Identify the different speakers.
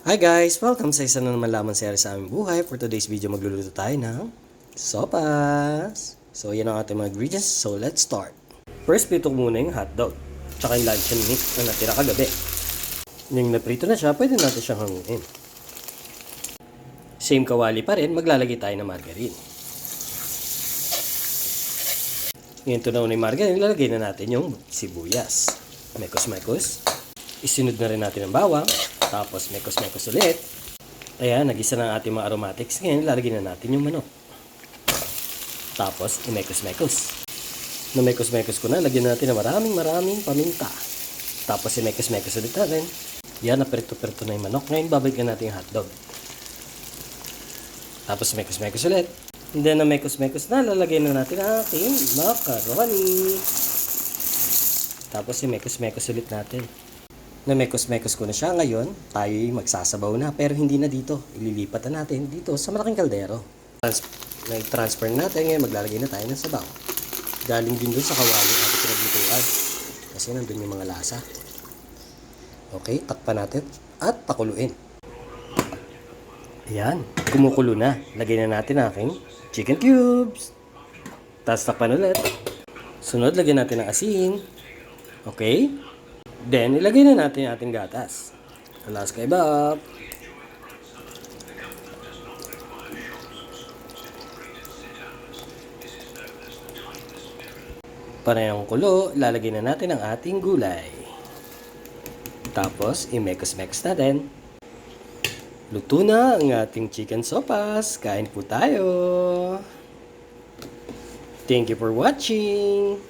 Speaker 1: Hi guys! Welcome sa isa na naman lamang series sa aming buhay. For today's video, magluluto tayo ng sopas. So, yan ang ating mga ingredients. So, let's start. First, prito ko muna yung hotdog. Tsaka yung luncheon meat na natira kagabi. Yung naprito na siya, pwede natin siyang hanguin. Same kawali pa rin, maglalagay tayo ng margarine. Ngayon tunaw na yung margarine, lalagay na natin yung sibuyas. Mekos-mekos. Isunod na rin natin ang bawang. Tapos mekos-mekos ulit. Ayan, nagisa na ang ating mga aromatics. Ngayon, lalagyan na natin yung manok. Tapos, imekos-mekos. Na mekos-mekos ko na, lagyan natin na maraming paminta. Tapos, imekos-mekos ulit natin. Yan, naperito-perito na yung manok. Ngayon, babalikan natin yung hotdog. Tapos, mekos-mekos ulit. And then, na mekos-mekos na, lalagyan na natin ang ating macaroni. Tapos, imekos-mekos ulit natin. Na mekos-mekos ko na siya ngayon, tayo'y magsasabaw na pero hindi na dito. Ililipat na natin dito sa malaking kaldero. Nag-transfer natin, ngayon maglalagay na tayo ng sabaw. Galing din doon sa kawali ating pinaglutuan. Kasi nandun yung mga lasa. Okay, takpan natin at pakuluin. Ayan, kumukulo na. Lagay na natin aking chicken cubes. Tapos takpan ulit. Sunod, lagyan natin ng asin. Okay. Then, ilagay na natin yung ating gatas. Alaska Ebap. Parehong kulo, lalagay na natin ang ating gulay. Tapos, imekos-mekos natin. Luto na ang ating chicken sopas. Kain po tayo. Thank you for watching.